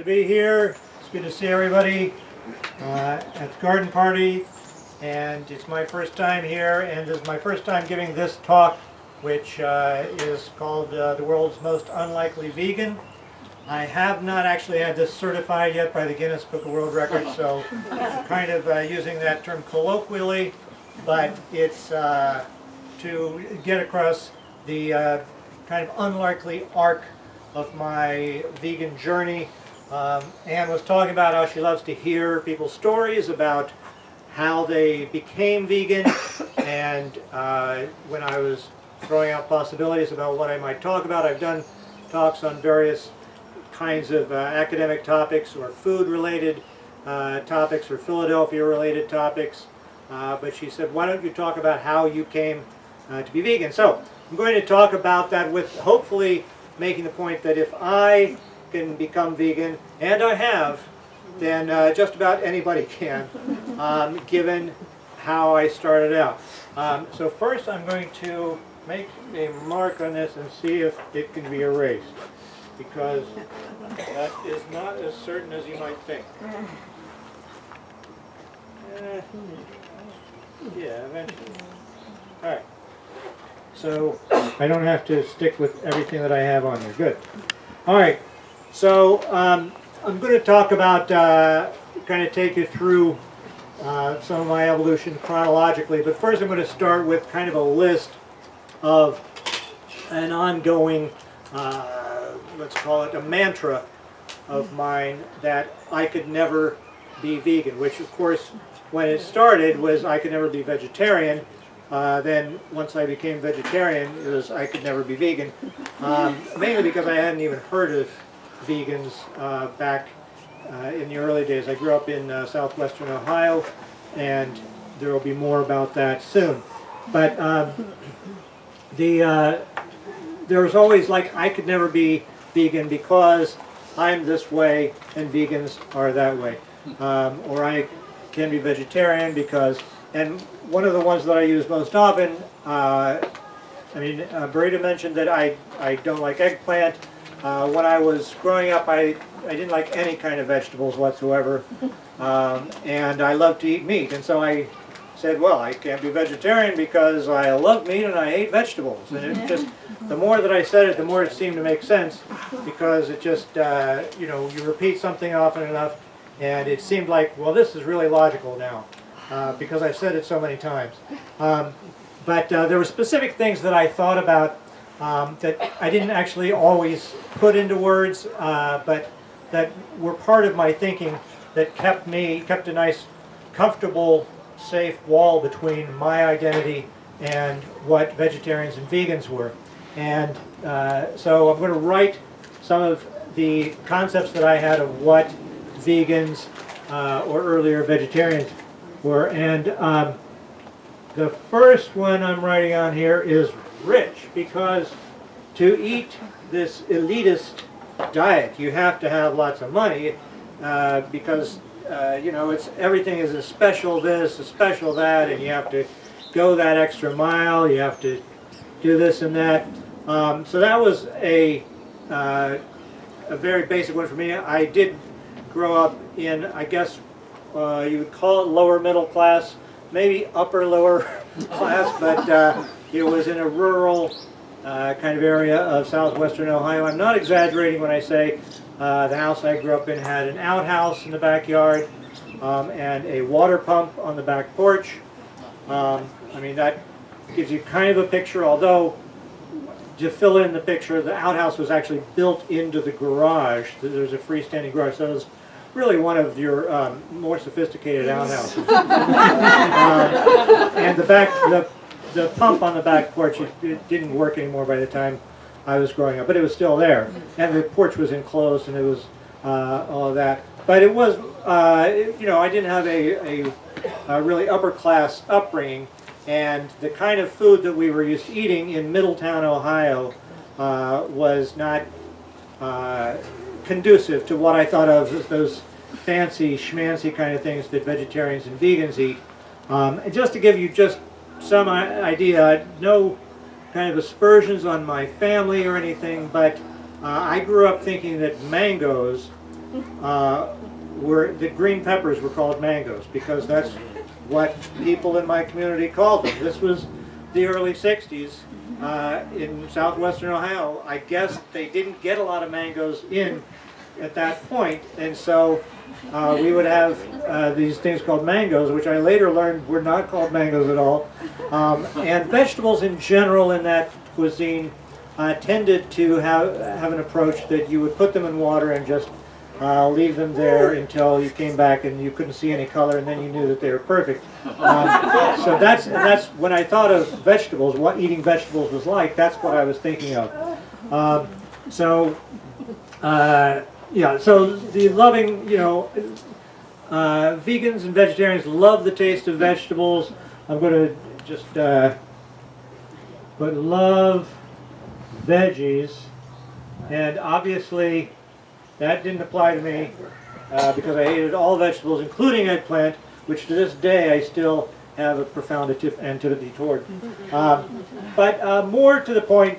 be here. It's good to see everybody at the garden party. And it's my first time here, and it's my first time giving this talk, which is called The World's Most Unlikely Vegan. I have not actually had this certified yet by the Guinness Book of World Records, so I'm kind of using that term colloquially, but it's to get across the kind of unlikely arc of my vegan journey. Anne was talking about how she loves to hear people's stories about how they became vegan, and when I was throwing out possibilities about what I might talk about, I've done talks on various kinds of academic topics or food-related topics or Philadelphia-related topics, but she said, why don't you talk about how you came to be vegan? So I'm going to talk about that with hopefully making the point that if I can become vegan, and I have, then just about anybody can, given how I started out. So first I'm going to make a mark on this and see if it can be erased, because that is not as certain as you might think. Yeah, eventually. All right. So I don't have to stick with everything that I have on here. Good. All right. So I'm going to talk about, kind of take you through some of my evolution chronologically, but first I'm going to start with kind of a list of an ongoing, let's call it a mantra of mine, that I could never be vegan, which of course when it started was I could never be vegetarian. Then once I became vegetarian, it was I could never be vegan, mainly because I hadn't even heard of vegans back in the early days. I grew up in southwestern Ohio, and there will be more about that soon. But there was always like I could never be vegan because I'm this way and vegans are that way, or I can be vegetarian because, and one of the ones that I use most often, Breda mentioned that I don't like eggplant. When I was growing up, I didn't like any kind of vegetables whatsoever, and I loved to eat meat, and so I said, well, I can't be vegetarian because I love meat and I hate vegetables. And it just, the more that I said it, the more it seemed to make sense, because it just, you know, you repeat something often enough, and it seemed like, well, this is really logical now, because I've said it so many times. But there were specific things that I thought about that I didn't actually always put into words, but that were part of my thinking that kept a nice, comfortable, safe wall between my identity and what vegetarians and vegans were. And so I'm going to write some of the concepts that I had of what vegans or earlier vegetarians were. And the first one I'm writing on here is rich, because to eat this elitist diet you have to have lots of money, because you know, everything is a special this, a special that, and you have to go that extra mile, you have to do this and that. So that was a very basic one for me. I did grow up in, I guess you would call it lower middle class, maybe upper lower class, but it was in a rural kind of area of southwestern Ohio. I'm not exaggerating when I say the house I grew up in had an outhouse in the backyard and a water pump on the back porch. I mean, that gives you kind of a picture, although to fill in the picture, the outhouse was actually built into the garage. There's a freestanding garage, so it was really one of your more sophisticated outhouses. And the pump on the back porch, it didn't work anymore by the time I was growing up, but it was still there. And the porch was enclosed, and it was all of that. But it was, you know, I didn't have a really upper class upbringing, and the kind of food that we were used to eating in Middletown, Ohio, was not conducive to what I thought of as those fancy schmancy kind of things that vegetarians and vegans eat. And just to give you just some idea, no kind of aspersions on my family or anything, but I grew up thinking that mangoes the green peppers were called mangoes because that's what people in my community called them. This was the early 60s in southwestern Ohio. I guess they didn't get a lot of mangoes in at that point, and so we would have these things called mangoes, which I later learned were not called mangoes at all. And vegetables in general in that cuisine tended to have an approach that you would put them in water and just leave them there until you came back and you couldn't see any color, and then you knew that they were perfect. So that's when I thought of vegetables, what eating vegetables was like. That's what I was thinking of. Yeah, so the loving, vegans and vegetarians love the taste of vegetables. I'm going to just put love veggies, and obviously that didn't apply to me because I hated all vegetables, including eggplant, which to this day I still have a profound antipathy toward. But more to the point,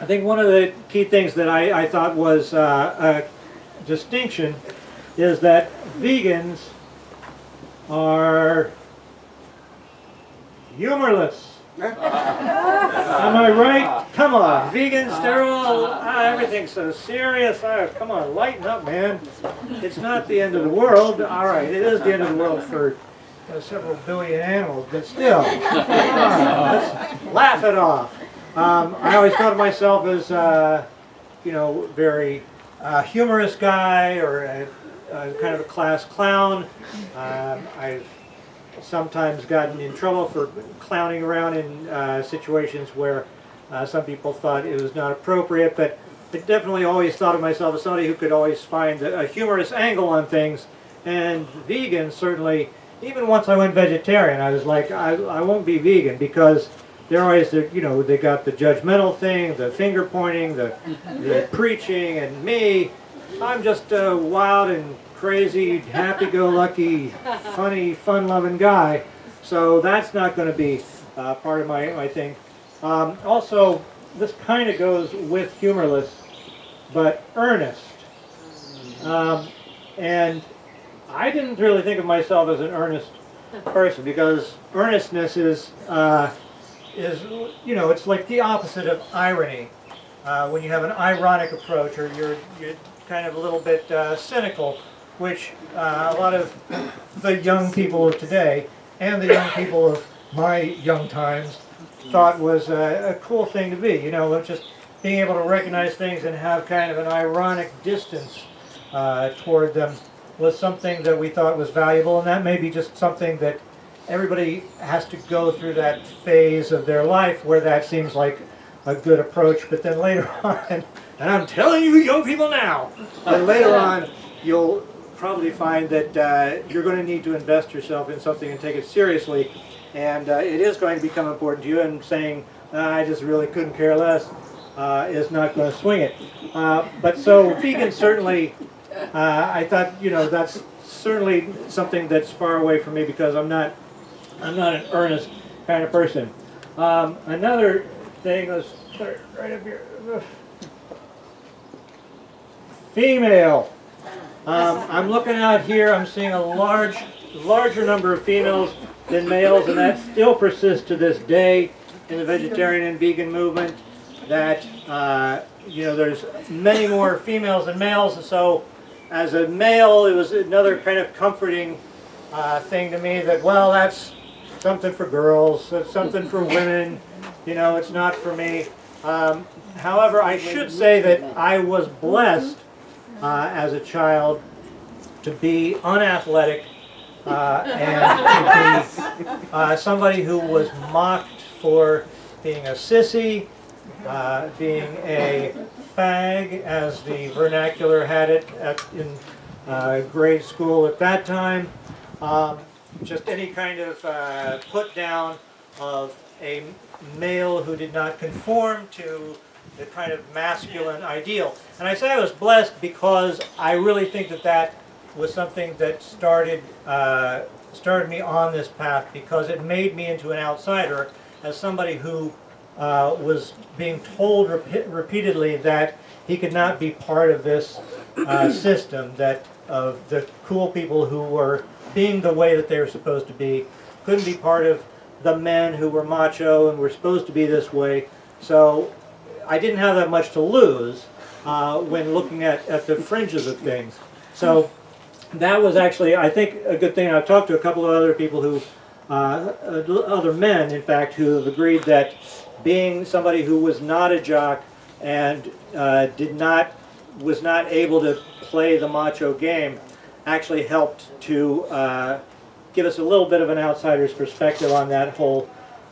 I think one of the key things that I thought was a distinction is that vegans are humorless. Am I right? Come on, vegans, they're all, everything's so serious. Come on, lighten up, man. It's not the end of the world. All right, it is the end of the world for several billion animals, but still, come on, let's laugh it off. I always thought of myself as, very humorous guy or a kind of a class clown. I've sometimes gotten in trouble for clowning around in situations where some people thought it was not appropriate, but I definitely always thought of myself as somebody who could always find a humorous angle on things. And vegan, certainly, even once I went vegetarian, I was like, I won't be vegan because they're always, they got the judgmental thing, the finger pointing, the preaching, and me, I'm just a wild and crazy, happy-go-lucky, funny, fun-loving guy. So that's not going to be part of my thing. Also, this kind of goes with humorless, but earnest. And I didn't really think of myself as an earnest person because earnestness is it's like the opposite of irony. When you have an ironic approach, or you're kind of a little bit cynical, which a lot of the young people of today and the young people of my young times thought was a cool thing to be. Just being able to recognize things and have kind of an ironic distance toward them was something that we thought was valuable, and that may be just something that everybody has to go through that phase of their life where that seems like a good approach, but then later on, and I'm telling you young people now, but later on you'll probably find that you're going to need to invest yourself in something and take it seriously, and it is going to become important to you, and saying, I just really couldn't care less is not going to swing it. But so vegan certainly, I thought, that's certainly something that's far away from me because I'm not an earnest kind of person. Another thing, let's start right up here. Female. I'm looking out here, I'm seeing a larger number of females than males, and that still persists to this day in the vegetarian and vegan movement, that there's many more females than males, and so as a male it was another kind of comforting thing to me that, well, that's something for girls, that's something for women, it's not for me. However, I should say that I was blessed as a child to be unathletic and to be somebody who was mocked for being a sissy, being a fag, as the vernacular had it in grade school at that time. Just any kind of put down of a male who did not conform to the kind of masculine ideal. And I say I was blessed because I really think that was something that started me on this path, because it made me into an outsider as somebody who was being told repeatedly that he could not be part of this system that of the cool people who were being the way that they were supposed to be, couldn't be part of the men who were macho and were supposed to be this way. So I didn't have that much to lose when looking at the fringes of things. So that was actually, I think, a good thing. I've talked to a couple of other people who, other men, in fact, who have agreed that being somebody who was not a jock and was not able to play the macho game actually helped to give us a little bit of an outsider's perspective on that whole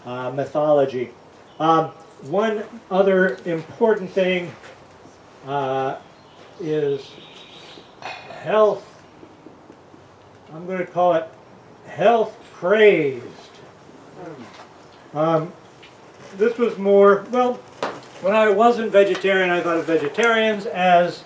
mythology. One other important thing is health. I'm going to call it health crazed. This was more, well, when I wasn't vegetarian, I thought of vegetarians as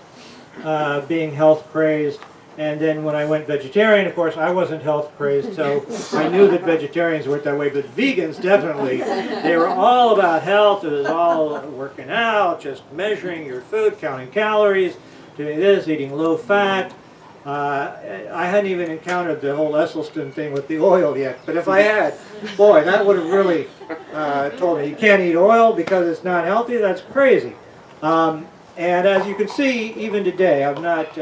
being health crazed. And then when I went vegetarian, of course, I wasn't health crazed, so I knew that vegetarians weren't that way, but vegans definitely. They were all about health. It was all working out, just measuring your food, counting calories, doing this, eating low fat. I hadn't even encountered the whole Esselstyn thing with the oil yet, but if I had, boy, that would have really told me you can't eat oil because it's not healthy. That's crazy. And as you can see, even today, I'm not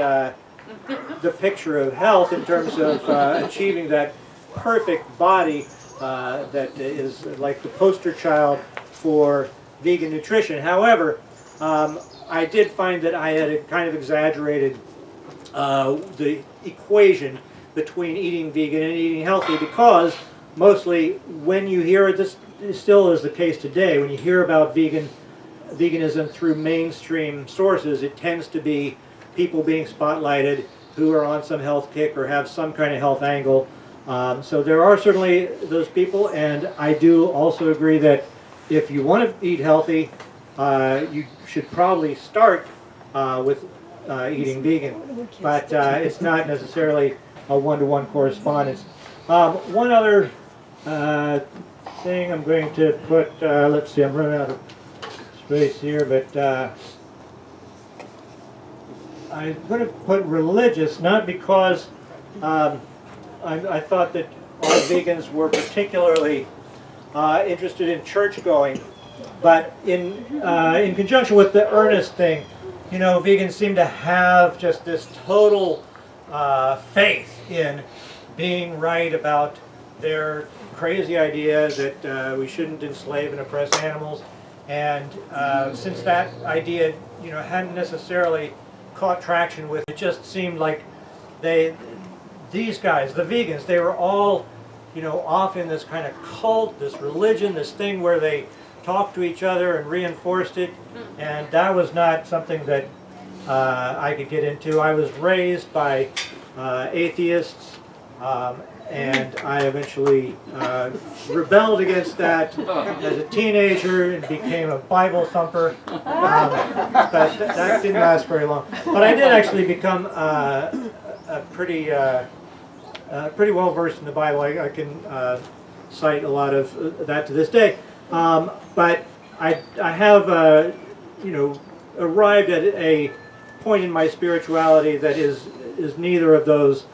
the picture of health in terms of achieving that perfect body that is like the poster child for vegan nutrition. However, I did find that I had kind of exaggerated the equation between eating vegan and eating healthy, because mostly when you hear it, this still is the case today, when you hear about veganism through mainstream sources, it tends to be people being spotlighted who are on some health kick or have some kind of health angle. So there are certainly those people, and I do also agree that if you want to eat healthy, you should probably start with eating vegan, but it's not necessarily a one-to-one correspondence. One other thing I'm going to put, let's see, I'm running out of space here, but I'm going to put religious, not because I thought that all vegans were particularly interested in church going, but in conjunction with the earnest thing, you know, vegans seem to have just this total faith in being right about their crazy idea that we shouldn't enslave and oppress animals. And since that idea, you know, hadn't necessarily caught traction with, it just seemed like these guys, the vegans, they were all, you know, off in this kind of cult, this religion, this thing where they talked to each other and reinforced it, and that was not something that I could get into. I was raised by atheists, and I eventually rebelled against that as a teenager and became a Bible thumper. But that didn't last very long. But I did actually become pretty well versed in the Bible. I can cite a lot of that to this day. But I have, you know, arrived at a point in my spirituality that is neither of those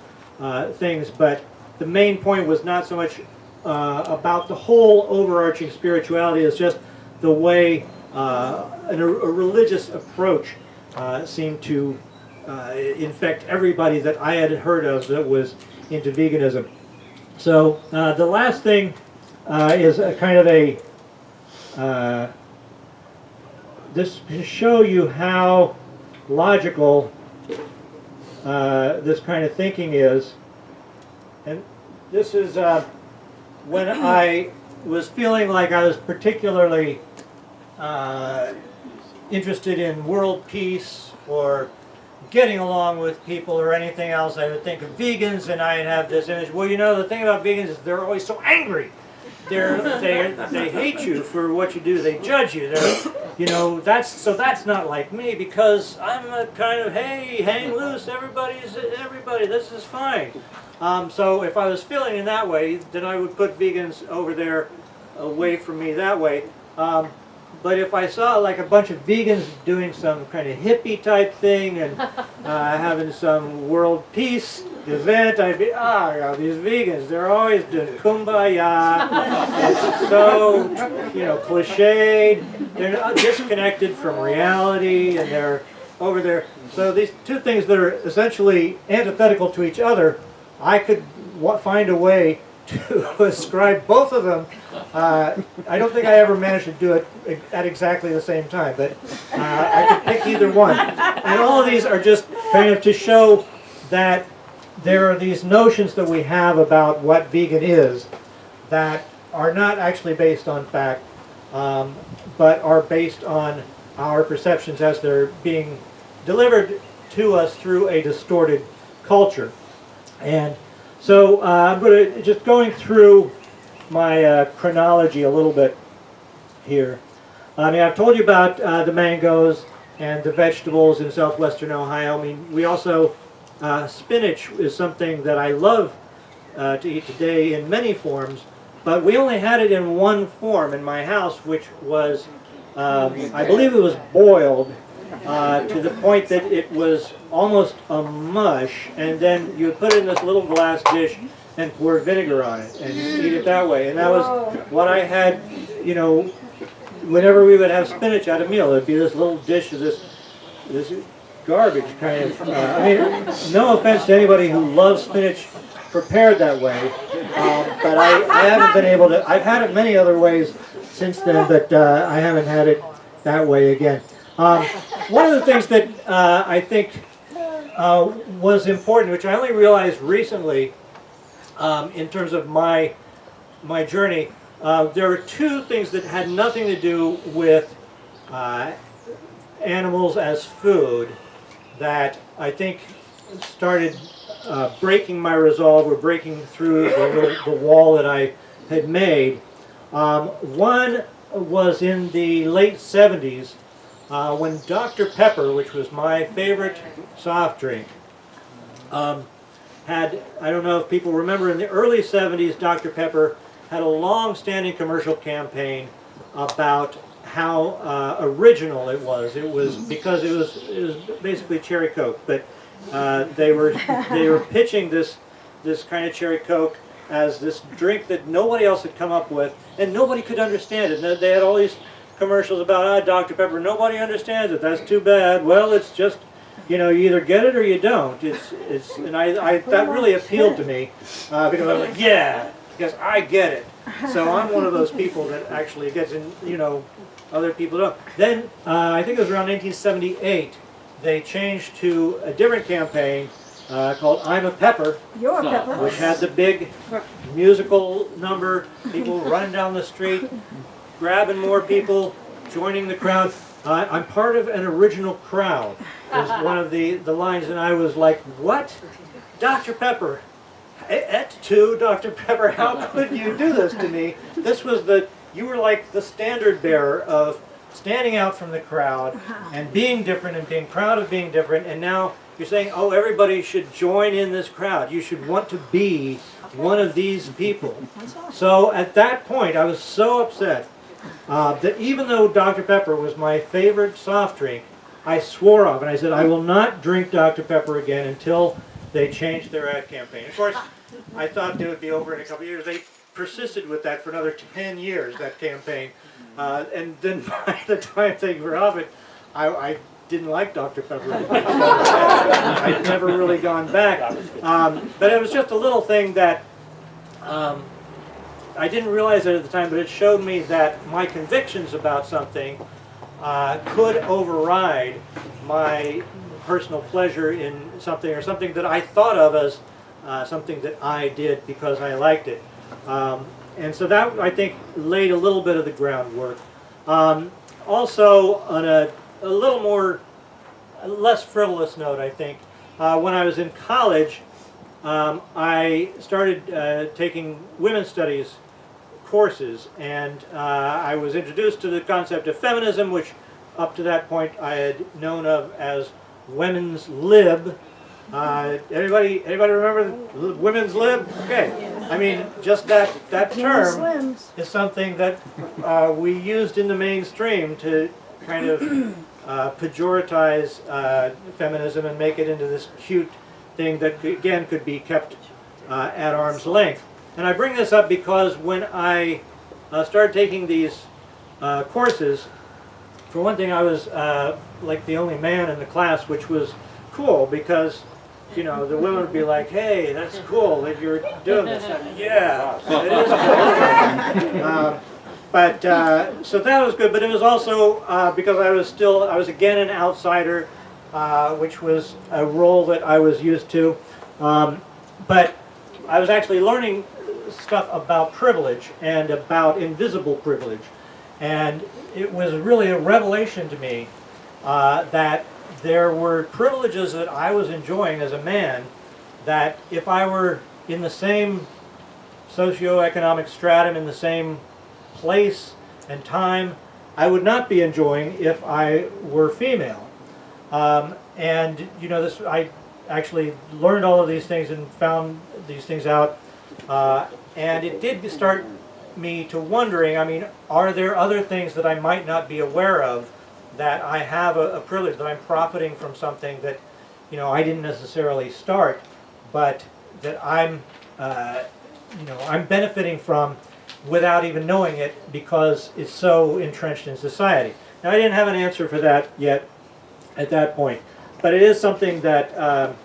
things. But the main point was not so much about the whole overarching spirituality as just the way a religious approach seemed to infect everybody that I had heard of that was into veganism. So the last thing is a kind of a this to show you how logical this kind of thinking is. And this is when I was feeling like I was particularly interested in world peace or getting along with people or anything else. I would think of vegans and I'd have this image. Well, you know, the thing about vegans is they're always so angry. They hate you for what you do. They judge you. You know, that's not like me, because I'm a kind of, hey, hang loose, everybody. This is fine. So if I was feeling in that way, then I would put vegans over there, away from me that way. But if I saw like a bunch of vegans doing some kind of hippie type thing and having some world peace event, I'd be, yeah, these vegans, they're always doing kumbaya. It's so, cliched. They're disconnected from reality, and they're over there. So these two things that are essentially antithetical to each other, I could find a way to ascribe both of them. I don't think I ever managed to do it at exactly the same time, but I could pick either one. And all of these are just kind of to show that there are these notions that we have about what vegan is that are not actually based on fact, but are based on our perceptions as they're being delivered to us through a distorted culture. And so I'm going to just going through my chronology a little bit here. I mean, I've told you about the mangoes and the vegetables in southwestern Ohio. I mean, we also, spinach is something that I love to eat today in many forms, but we only had it in one form in my house, which was, I believe it was boiled to the point that it was almost a mush, and then you would put it in this little glass dish and pour vinegar on it and eat it that way. And that was what I had, whenever we would have spinach at a meal. It would be this little dish of this garbage kind of. I mean, no offense to anybody who loves spinach prepared that way, but I haven't been able to. I've had it many other ways since then, but I haven't had it that way again. One of the things that I think was important, which I only realized recently in terms of my journey, there were two things that had nothing to do with animals as food that I think started breaking my resolve or breaking through the wall that I had made. One was in the late 70s when Dr. Pepper, which was my favorite soft drink, had, I don't know if people remember, in the early 70s, Dr. Pepper had a long-standing commercial campaign about how original it was. It was because it was basically cherry Coke, but they were pitching this kind of cherry Coke as this drink that nobody else had come up with, and nobody could understand it. And they had all these commercials about Dr. Pepper. Nobody understands it. That's too bad. Well, it's just, you either get it or you don't. And that really appealed to me because I was like, yeah, because I get it. So I'm one of those people that actually gets in, other people don't. Then I think it was around 1978, they changed to a different campaign called I'm a Pepper, You're a pepper. which had the big musical number, people running down the street, grabbing more people, joining the crowd. I'm part of an original crowd, was one of the lines, and I was like, what? Dr. Pepper, et tu, Dr. Pepper, how could you do this to me? This was you were like the standard bearer of standing out from the crowd and being different and being proud of being different, and now you're saying, oh, everybody should join in this crowd. You should want to be one of these people. So at that point, I was so upset that even though Dr. Pepper was my favorite soft drink, I swore off and I said, I will not drink Dr. Pepper again until they changed their ad campaign. Of course, I thought it would be over in a couple of years. They persisted with that for another 10 years, that campaign. And then by the time they were off it, I didn't like Dr. Pepper. I'd never really gone back. But it was just a little thing that I didn't realize it at the time, but it showed me that my convictions about something could override my personal pleasure in something, or something that I thought of as something that I did because I liked it. And so that, I think, laid a little bit of the groundwork. Also, on a little more, less frivolous note, I think, when I was in college, I started taking women's studies courses, and I was introduced to the concept of feminism, which up to that point I had known of as women's lib, Anybody remember the women's lib? Okay. I mean, just that term is something that we used in the mainstream to kind of pejoritize feminism and make it into this cute thing that, again, could be kept at arm's length. And I bring this up because when I started taking these courses, for one thing, I was like the only man in the class, which was cool because, you know, the women would be like, "Hey, that's cool that you're doing this." And, yeah, it is cool. So that was good, but it was also because I was again an outsider, which was a role that I was used to. But I was actually learning stuff about privilege and about invisible privilege. And it was really a revelation to me that there were privileges that I was enjoying as a man that if I were in the same socioeconomic stratum, in the same place and time, I would not be enjoying if I were female. And you know, I actually learned all of these things and found these things out, and it did start me to wondering, I mean, are there other things that I might not be aware of, that I have a privilege, that I'm profiting from something that, you know, I didn't necessarily start, but that I'm, you know, I'm benefiting from without even knowing it because it's so entrenched in society. Now, I didn't have an answer for that yet at that point, but it is something that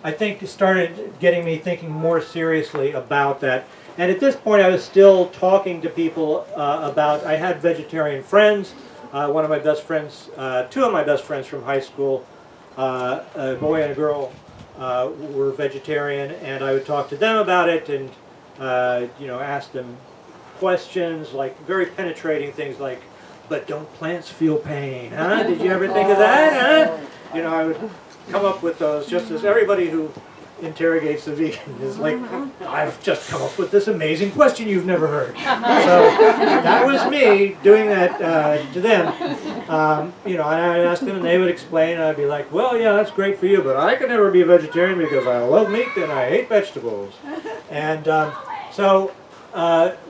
I think started getting me thinking more seriously about that. And at this point, I was still talking to people about, I had vegetarian friends. One of my best friends, two of my best friends from high school, a boy and a girl, were vegetarian, and I would talk to them about it and you know, ask them questions, like very penetrating things like, "But don't plants feel pain, huh? Did you ever think of that, huh?" You know, I would come up with those, just as everybody who interrogates the vegan is like, "I've just come up with this amazing question you've never heard." So that was me doing that to them. You know, and I'd ask them and they would explain, and I'd be like, "Well, yeah, that's great for you, but I could never be a vegetarian because I love meat and I hate vegetables." And so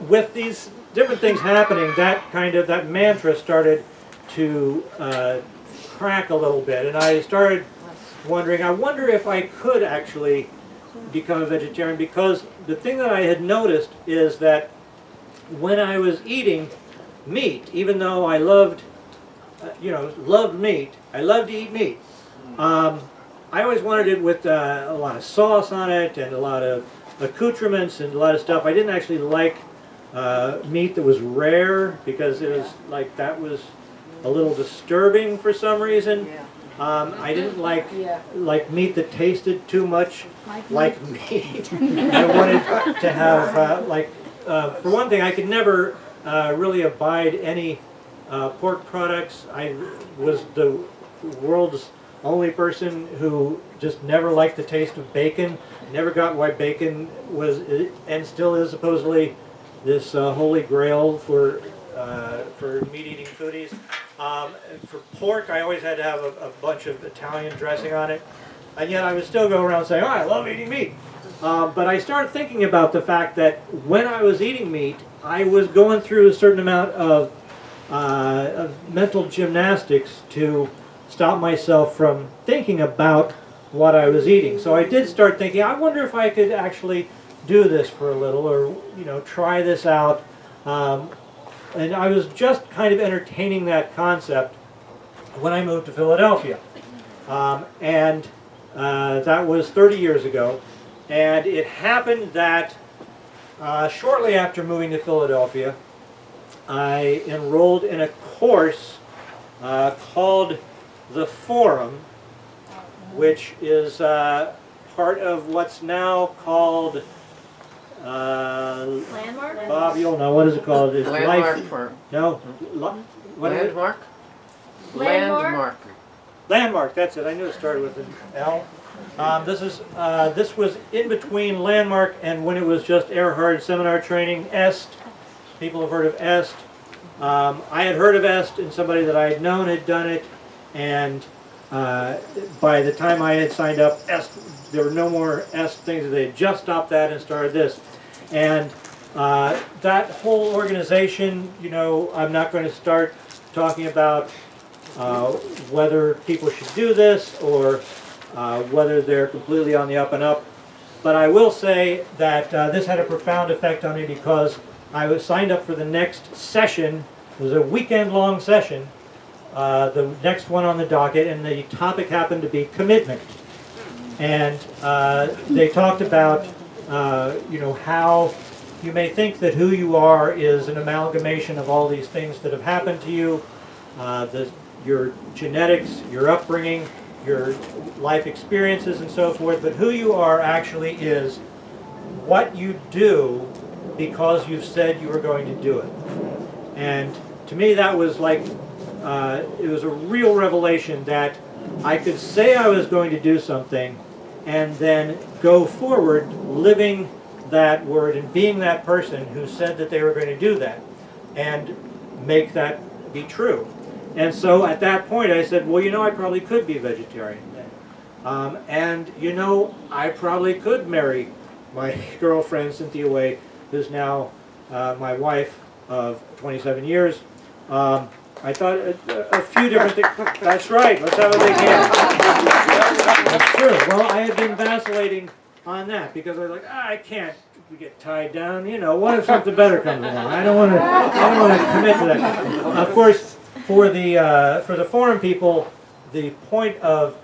with these different things happening, that mantra started to crack a little bit, and I started wondering, I wonder if I could actually become a vegetarian, because the thing that I had noticed is that when I was eating meat, even though I loved, you know, loved meat, I loved to eat meat, I always wanted it with a lot of sauce on it and a lot of accoutrements and a lot of stuff. I didn't actually like meat that was rare, because it was like, that was a little disturbing for some reason. I didn't like meat that tasted too much like meat. I wanted to have for one thing, I could never really abide any pork products. I was the world's only person who just never liked the taste of bacon. Never got why bacon was and still is supposedly this holy grail for meat-eating foodies. For pork, I always had to have a bunch of Italian dressing on it, and yet I would still go around saying, "Oh, I love eating meat." But I started thinking about the fact that when I was eating meat, I was going through a certain amount of mental gymnastics to stop myself from thinking about what I was eating. So I did start thinking, I wonder if I could actually do this for a little, or, you know, try this out. And I was just kind of entertaining that concept when I moved to Philadelphia. And that was 30 years ago. And it happened that shortly after moving to Philadelphia, I enrolled in a course called the Forum, which is part of what's now called Landmark? Bob, you'll know. What is it called? It's Landmark life. for No. What is it? Landmark? Landmark? Landmark. That's it. I knew it started with an L. This was in between Landmark and when it was just Erhard Seminar Training. EST. People have heard of EST. I had heard of EST, and somebody that I had known had done it, and by the time I had signed up, there were no more ESK things. They had just stopped that and started this. And that whole organization, you know, I'm not going to start talking about whether people should do this or whether they're completely on the up and up. But I will say that this had a profound effect on me because I was signed up for the next session. It was a weekend-long session, the next one on the docket, and the topic happened to be commitment. And they talked about, you know, how you may think that who you are is an amalgamation of all these things that have happened to you, your genetics, your upbringing, your life experiences and so forth, but who you are actually is what you do because you've said you were going to do it. And to me that was like, it was a real revelation that I could say I was going to do something and then go forward living that word and being that person who said that they were going to do that and make that be true. And so at that point I said, well, you know, I probably could be vegetarian then. And you know, I probably could marry my girlfriend Cynthia Way, who's now my wife of 27 years. I thought a few different things. That's right, let's have a big hand. That's true. Well, I had been vacillating on that because I was like, I can't get tied down. You know, what if something better comes along? I don't want to commit to that. Of course, for the forum people, the point of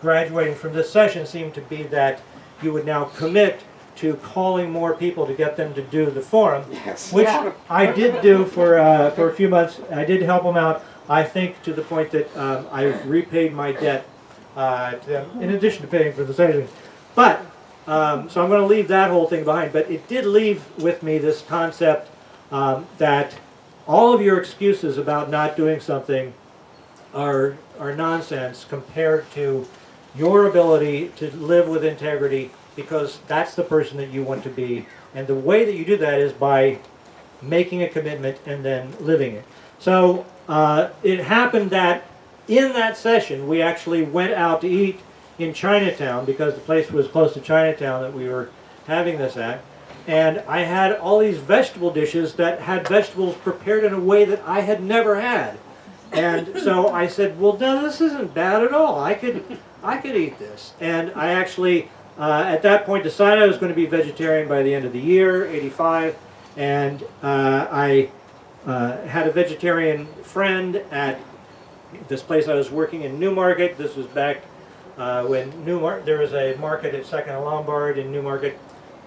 graduating from this session seemed to be that you would now commit to calling more people to get them to do the forum, yes. Which I did do for a few months. I did help them out, I think, to the point that I repaid my debt to them, in addition to paying for the session. But, so I'm going to leave that whole thing behind, but it did leave with me this concept that all of your excuses about not doing something are nonsense compared to your ability to live with integrity, because that's the person that you want to be. And the way that you do that is by making a commitment and then living it. So it happened that in that session we actually went out to eat in Chinatown, because the place was close to Chinatown that we were having this at. And I had all these vegetable dishes that had vegetables prepared in a way that I had never had. And so I said, well, no, this isn't bad at all. I could eat this. And I actually at that point decided I was going to be vegetarian by the end of the year, 85, and I had a vegetarian friend at this place I was working in Newmarket. This was back when there was a market at 2nd and Lombard in Newmarket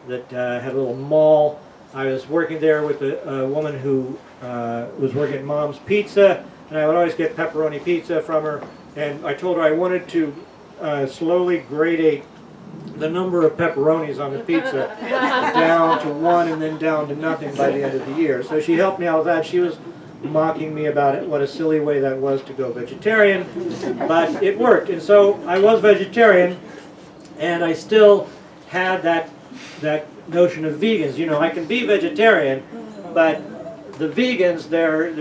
that had a little mall. I was working there with a woman who was working at Mom's Pizza, and I would always get pepperoni pizza from her, and I told her I wanted to slowly gradate the number of pepperonis on the pizza down to 1 and then down to nothing by the end of the year. So she helped me out with that. She was mocking me about it, what a silly way that was to go vegetarian, but it worked. And so I was vegetarian, and I still had that notion of vegans. You know, I can be vegetarian, but the vegans, they're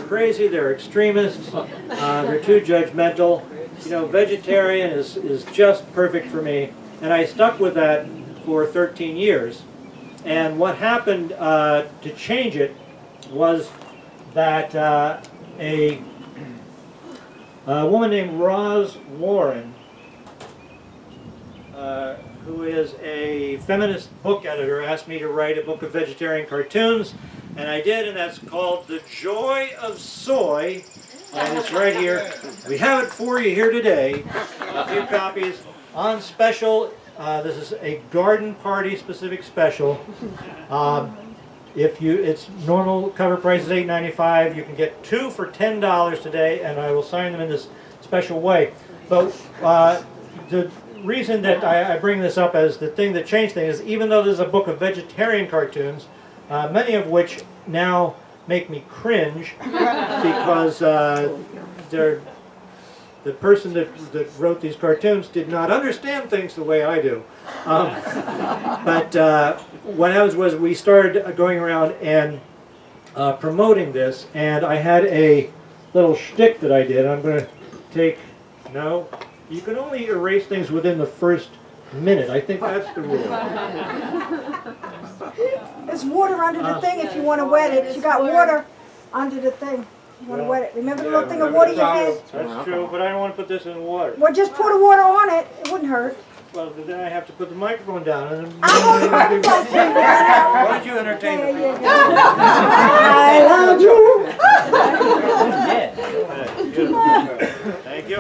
crazy, they're extremists, they're too judgmental. You know, vegetarian is just perfect for me. And I stuck with that for 13 years. And what happened to change it was that a woman named Roz Warren, who is a feminist book editor, asked me to write a book of vegetarian cartoons. And I did, and that's called The Joy of Soy. And it's right here. We have it for you here today. A few copies on special. This is a garden party specific special. It's normal cover price is $8.95. You can get 2 for $10 today, and I will sign them in this special way. But the reason that I bring this up as the thing that changed things is, even though this is a book of vegetarian cartoons, many of which now make me cringe because the person that wrote these cartoons did not understand things the way I do. But what happens was we started going around and promoting this, and I had a little shtick that I did. I'm going to take No, you can only erase things within the first minute. I think that's the rule. There's water under the thing if you want to wet it. You got water under the thing. You want to wet it. Remember the little thing of water you had? That's true, but I don't want to put this in water. Well, just pour the water on it. It wouldn't hurt. Well, then I have to put the microphone down. And then I won't hurt you. why don't you entertain There the you people? go. I love you. Thank you.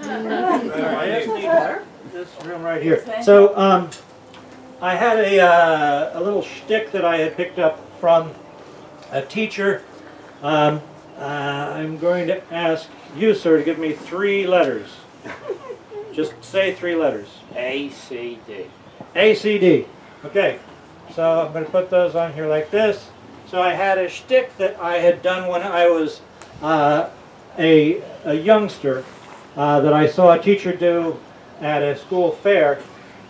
I just need this room right here. So, I had a little shtick that I had picked up from a teacher. I'm going to ask you, sir, to give me 3 letters. Just say 3 letters. A-C-D. A-C-D. Okay. So I'm going to put those on here like this. So I had a shtick that I had done when I was a youngster that I saw a teacher do at a school fair.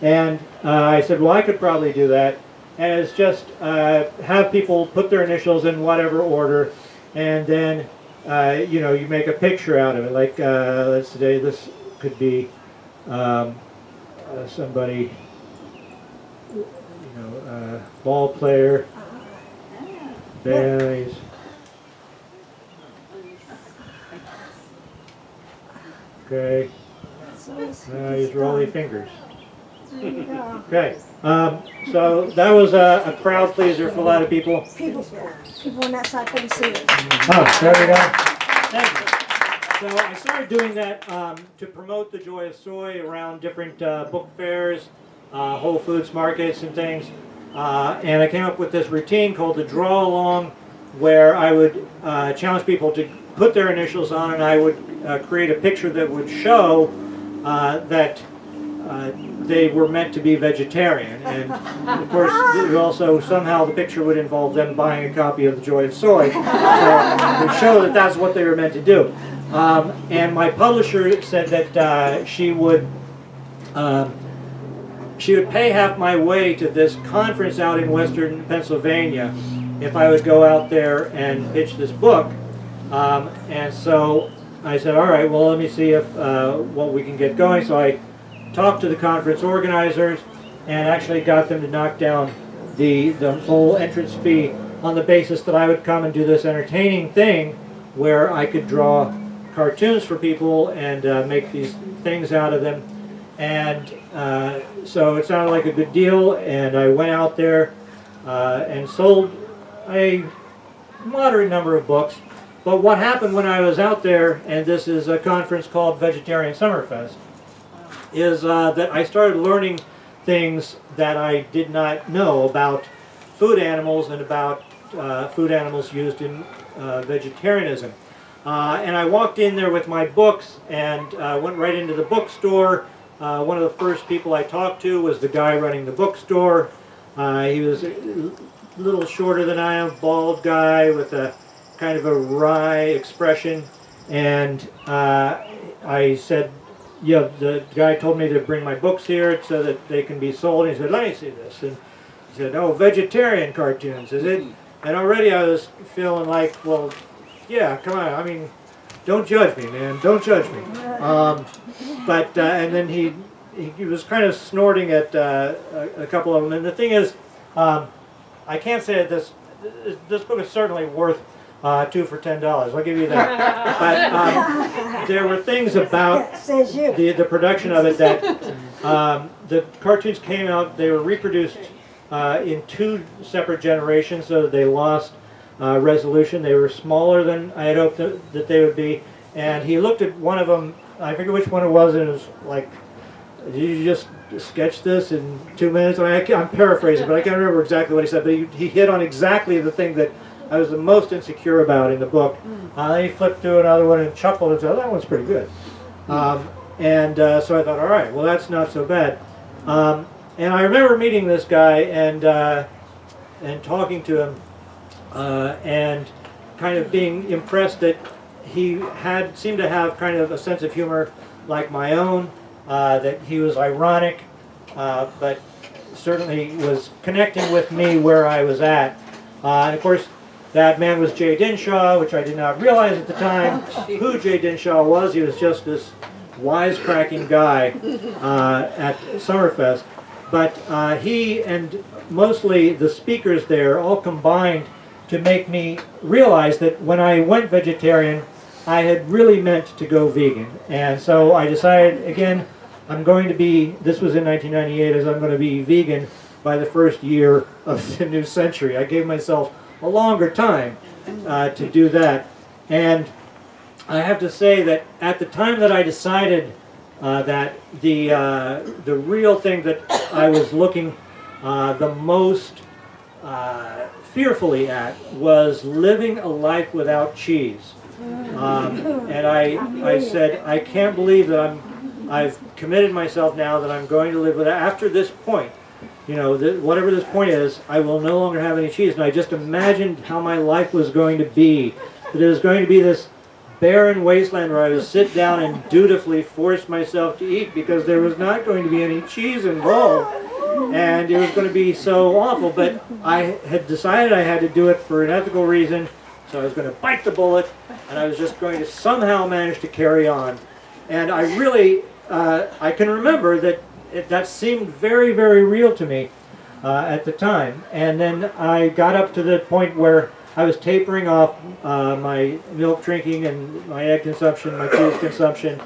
And I said, well, I could probably do that. And it's just have people put their initials in whatever order, and then you know, you make a picture out of it. Like let's say this could be somebody, you know, ball player. There he's. Okay. He's rolly fingers. Okay, so that was a crowd pleaser for a lot of people. People on that side couldn't see it. Oh, there we go. Thank you. So I started doing that to promote the Joy of Soy around different book fairs, Whole Foods markets and things. And I came up with this routine called the Draw Along, where I would challenge people to put their initials on, and I would create a picture that would show that they were meant to be vegetarian, and of course also somehow the picture would involve them buying a copy of The Joy of Soy, so it would show that that's what they were meant to do. And my publisher said that she would pay half my way to this conference out in Western Pennsylvania if I would go out there and pitch this book. And so I said, all right, well, let me see if what we can get going. So I talked to the conference organizers and actually got them to knock down the whole entrance fee on the basis that I would come and do this entertaining thing where I could draw cartoons for people and make these things out of them. And so it sounded like a good deal, and I went out there and sold a moderate number of books. But what happened when I was out there, and this is a conference called Vegetarian Summerfest, is that I started learning things that I did not know about food animals and about food animals used in vegetarianism. And I walked in there with my books and went right into the bookstore. One of the first people I talked to was the guy running the bookstore. He was a little shorter than I am, bald guy with a kind of a wry expression. And I said, yeah, the guy told me to bring my books here so that they can be sold. And he said, let me see this. And he said, oh, vegetarian cartoons, is it? And already I was feeling like, well, yeah, come on. I mean, don't judge me, man. Don't judge me. And then he was kind of snorting at a couple of them. And the thing is, I can't say that this book is certainly worth 2 for $10. I'll give you that. But there were things about the production of it that the cartoons came out. They were reproduced in 2 separate generations, so they lost resolution. They were smaller than I had hoped that they would be. And he looked at one of them. I forget which one it was, and it was like, "Did you just sketch this in 2 minutes?" I'm paraphrasing, but I can't remember exactly what he said. But he hit on exactly the thing that I was the most insecure about in the book. Then he flipped through another one and chuckled and said, "Oh, that one's pretty good." So I thought, all right, well, that's not so bad. And I remember meeting this guy and talking to him and kind of being impressed that he seemed to have kind of a sense of humor like my own, that he was ironic, but certainly was connecting with me where I was at. And of course, That man was Jay Dinshaw, which I did not realize at the time who Jay Dinshaw was. He was just this wisecracking guy at Summerfest. But he and mostly the speakers there all combined to make me realize that when I went vegetarian, I had really meant to go vegan. And so I decided, again, I'm going to be, this was in 1998, as I'm going to be vegan by the first year of the new century. I gave myself a longer time to do that. And I have to say that at the time that I decided that the real thing that I was looking the most fearfully at was living a life without cheese. And I said, I can't believe that I've committed myself now that I'm going to live without, after this point, you know, whatever this point is, I will no longer have any cheese. And I just imagined how my life was going to be. That it was going to be this barren wasteland where I would sit down and dutifully force myself to eat because there was not going to be any cheese involved. And it was going to be so awful. But I had decided I had to do it for an ethical reason. So I was going to bite the bullet, and I was just going to somehow manage to carry on. And I really, I can remember that that seemed very, very real to me at the time. And then I got up to the point where I was tapering off my milk drinking and my egg consumption, my cheese consumption.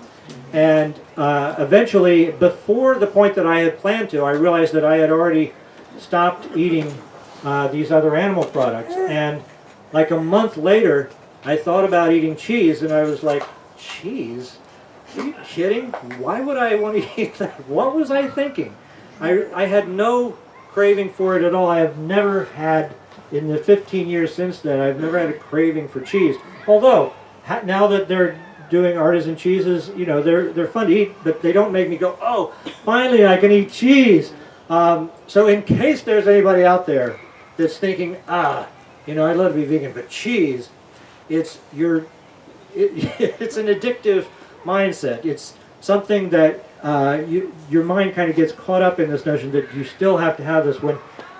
And eventually, before the point that I had planned to, I realized that I had already stopped eating these other animal products. And like a month later, I thought about eating cheese, and I was like, cheese? Are you kidding? Why would I want to eat that? What was I thinking? I had no craving for it at all. I have never had, in the 15 years since then, I've never had a craving for cheese. Although, now that they're doing artisan cheeses, you know, they're fun to eat, but they don't make me go, oh, finally I can eat cheese. So in case there's anybody out there that's thinking, you know, I'd love to be vegan, but cheese, it's an addictive mindset. It's something that your mind kind of gets caught up in this notion that you still have to have this when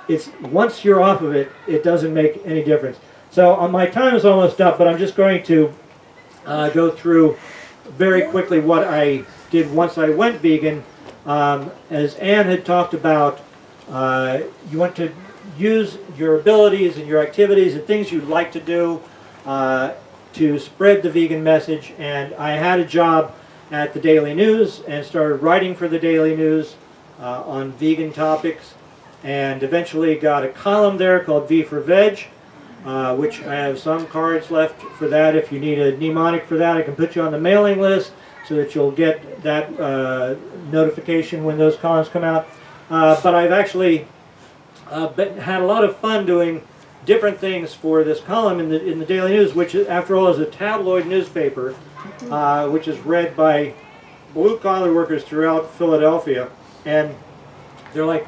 it's, once you're off of it, it doesn't make any difference. So my time is almost up, but I'm just going to go through very quickly what I did once I went vegan. As Anne had talked about, you want to use your abilities and your activities and things you'd like to do to spread the vegan message. And I had a job at the Daily News and started writing for the Daily News on vegan topics, and eventually got a column there called V for Veg, which I have some cards left for that. If you need a mnemonic for that, I can put you on the mailing list so that you'll get that notification when those columns come out. But I've actually had a lot of fun doing different things for this column in the Daily News, which after all is a tabloid newspaper, which is read by blue-collar workers throughout Philadelphia. And they're like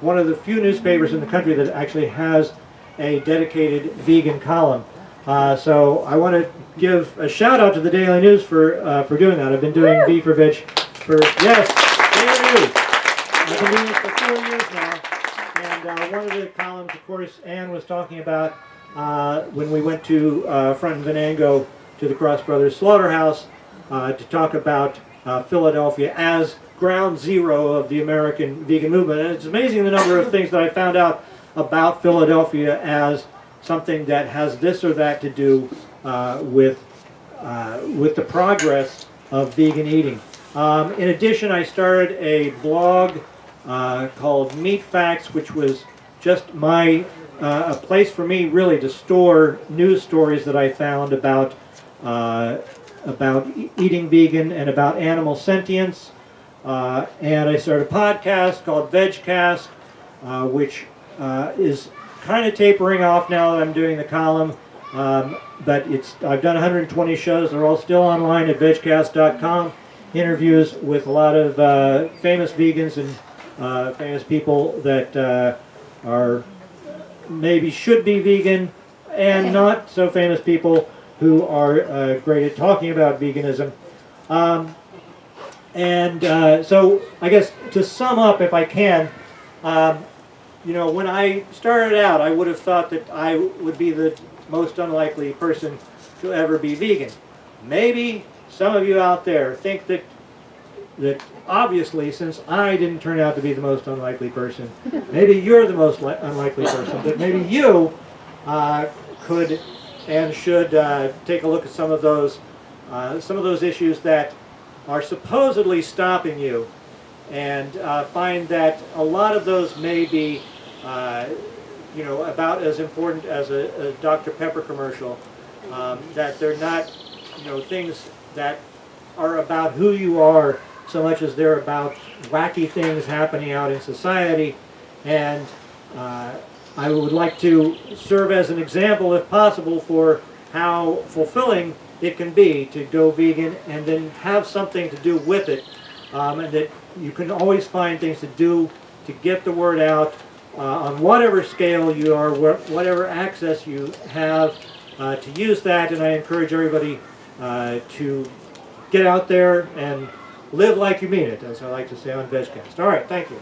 one of the few newspapers in the country that actually has a dedicated vegan column. So I want to give a shout out to the Daily News for doing that. I've been doing V for Veg for, yes, Daily News. I've been doing it for 4 years now. And one of the columns, of course, Anne was talking about when we went to Front and Venango to the Cross Brothers Slaughterhouse to talk about Philadelphia as ground zero of the American vegan movement. And it's amazing the number of things that I found out about Philadelphia as something that has this or that to do with the progress of vegan eating. In addition, I started a blog called Meat Facts, which was just a place for me really to store news stories that I found about eating vegan and about animal sentience. And I started a podcast called VegCast, which is kind of tapering off now that I'm doing the column. But I've done 120 shows. They're all still online at vegcast.com. Interviews with a lot of famous vegans and famous people that are maybe should be vegan, and not so famous people who are great at talking about veganism. So I guess to sum up, if I can, you know, when I started out, I would have thought that I would be the most unlikely person to ever be vegan. Maybe some of you out there think that obviously, since I didn't turn out to be the most unlikely person, maybe you're the most unlikely person, but maybe you could and should take a look at some of those issues that are supposedly stopping you, and find that a lot of those may be about as important as a Dr. Pepper commercial, that they're not things that are about who you are so much as they're about wacky things happening out in society. And I would like to serve as an example, if possible, for how fulfilling it can be to go vegan and then have something to do with it, and that you can always find things to do to get the word out on whatever scale you are, whatever access you have to use that. And I encourage everybody to get out there and live like you mean it, as I like to say on VegCast. All right, thank you.